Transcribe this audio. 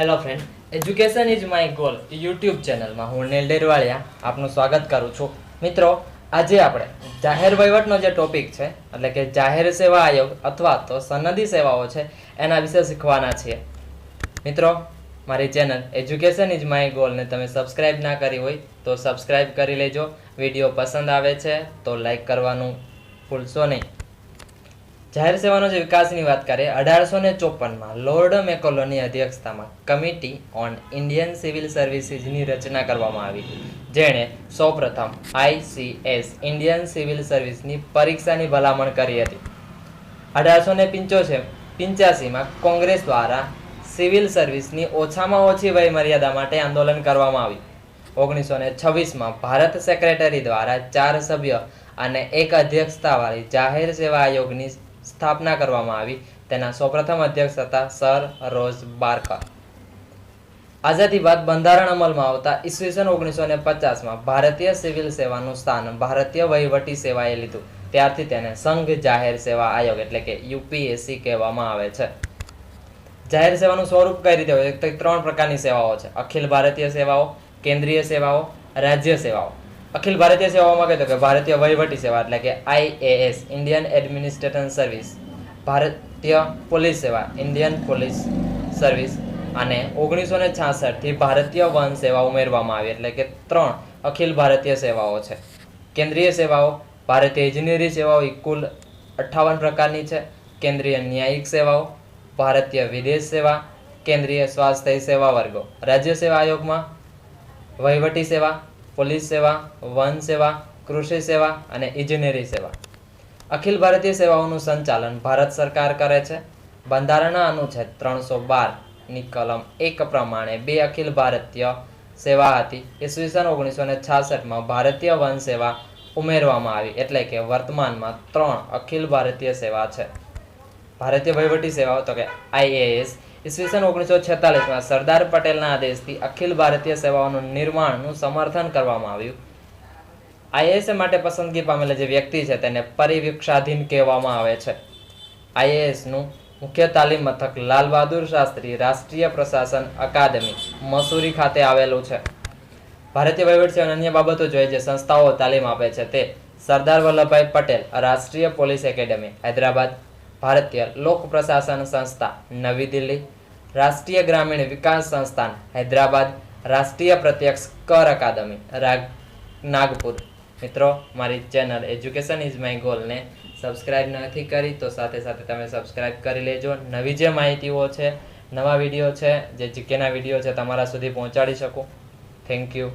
Hello friend, education is my goal YouTube ચેનલમાં હું નીલ ડેરવાળિયા આપનું સ્વાગત કરું છું. મિત્રો, આજે આપણે જાહેર વહીવટનો જે ટોપિક છે એટલે કે જાહેર સેવા આયોગ અથવા તો સનદી સેવાઓ છે એના વિશે શીખવાના છીએ. મિત્રો, મારી ચેનલ એજ્યુકેશન ઇઝ માય ગોલને તમે સબસ્ક્રાઇબ ના કરી હોય તો સબસ્ક્રાઇબ કરી લેજો. વિડીયો પસંદ આવે છે તો લાઈક કરવાનું ભૂલશો નહીં. જાહેર સેવાનો જે વિકાસની વાત કરીએ, 1854માં લોર્ડ મેકોલોની અધ્યક્ષતામાં કમિટી ઓન ઇન્ડિયન સિવિલ સર્વિસીસની રચના કરવામાં આવી, જેણે સૌપ્રથમ ICS ઇન્ડિયન સિવિલ સર્વિસની પરીક્ષાની ભલામણ કરી હતી. 1885માં કોંગ્રેસ દ્વારા સિવિલ સર્વિસની ઓછામાં ઓછી વય મર્યાદા માટે આંદોલન કરવામાં આવ્યું. 1926માં ભારત સેક્રેટરી દ્વારા 4 સભ્ય અને 1 અધ્યક્ષતાવાળી જાહેર સેવા આયોગની સ્થાપના કરવામાં આવી. તેના સૌપ્રથમ અધ્યક્ષ હતા સર રોઝ બાર્કર. આઝાદી બાદ બંધારણ અમલમાં આવતા ઈસવીસન 1950માં ભારતીય સિવિલ સેવાનું સ્થાન ભારતીય વહીવટી સેવાએ લીધું. ત્યારથી તેને સંઘ જાહેર સેવા આયોગ એટલે કે UPSC કહેવામાં આવે છે. જાહેર સેવાનું સ્વરૂપ કઈ રીતે હોય? 3 પ્રકારની સેવાઓ છે: અખિલ ભારતીય સેવાઓ, કેન્દ્રીય સેવાઓ, રાજ્ય સેવાઓ. અખિલ ભારતીય સેવાઓમાં કહેતો કે ભારતીય વહીવટી સેવા એટલે કે IAS ઇન્ડિયન એડમિનિસ્ટ્રેશન સર્વિસ, ભારતીય પોલીસ સેવા ઇન્ડિયન પોલીસ સર્વિસ, અને 1966 થી ભારતીય વન સેવા ઉમેરવામાં આવી એટલે કે 3 અખિલ ભારતીય સેવાઓ છે. કેન્દ્રીય સેવાઓ, ભારતીય ઇજનેરી સેવાઓ કુલ 58 પ્રકારની છે. કેન્દ્રીય ન્યાયિક સેવાઓ, ભારતીય વિદેશ સેવા, કેન્દ્રીય સ્વાસ્થ્ય સેવા વર્ગો. રાજ્ય સેવા આયોગમાં વહીવટી સેવા, પોલીસ સેવા, વન સેવા, કૃષિ સેવા અને ઇજનેરી સેવા. અખિલ ભારતીય સેવાઓનું સંચાલન ભારત સરકાર કરે છે. બંધારણના અનુચ્છેદ 312ની કલમ 1 પ્રમાણે 2 અખિલ ભારતીય સેવા હતી. ઈસવીસન 1966માં ભારતીય વન સેવા ઉમેરવામાં આવી એટલે કે વર્તમાનમાં 3 અખિલ ભારતીય સેવા છે. ભારતીય વહીવટી સેવાઓ તો કે IAS ઈસવીસન 1946માં સરદાર પટેલના આદેશથી અખિલ ભારતીય સેવાઓનું નિર્માણનું સમર્થન કરવામાં આવ્યું. IAS માટે પસંદગી પામેલા જે વ્યક્તિ છે તેને પરિવીક્ષાધીન કહેવામાં આવે છે. IAS નું મુખ્ય તાલીમ મથક લાલ બહાદુર શાસ્ત્રી રાષ્ટ્રીય પ્રશાસન અકાદમી મસૂરી ખાતે આવેલું છે. ભારતીય વહીવટ સેવાની અન્ય બાબતો જોઈએ જે સંસ્થાઓ તાલીમ આપે છે તે સરદાર વલ્લભભાઈ પટેલ રાષ્ટ્રીય પોલીસ એકેડમી હૈદરાબાદ, ભારતીય લોક પ્રશાસન સંસ્થા નવી દિલ્હી, રાષ્ટ્રીય ગ્રામીણ વિકાસ સંસ્થાન હૈદરાબાદ, રાષ્ટ્રીય પ્રત્યક્ષ કર અકાદમી નાગપુર. મિત્રો, મારી ચેનલ એજ્યુકેશન ઇઝ માય ગોલને સબસ્ક્રાઇબ નથી કરી તો સાથે સાથે તમે સબસ્ક્રાઇબ કરી લેજો. નવી જે માહિતીઓ છે, નવા વિડીયો છે, જે જીકેના વિડીયો છે તમારા સુધી પહોંચાડી શકું. Thank you.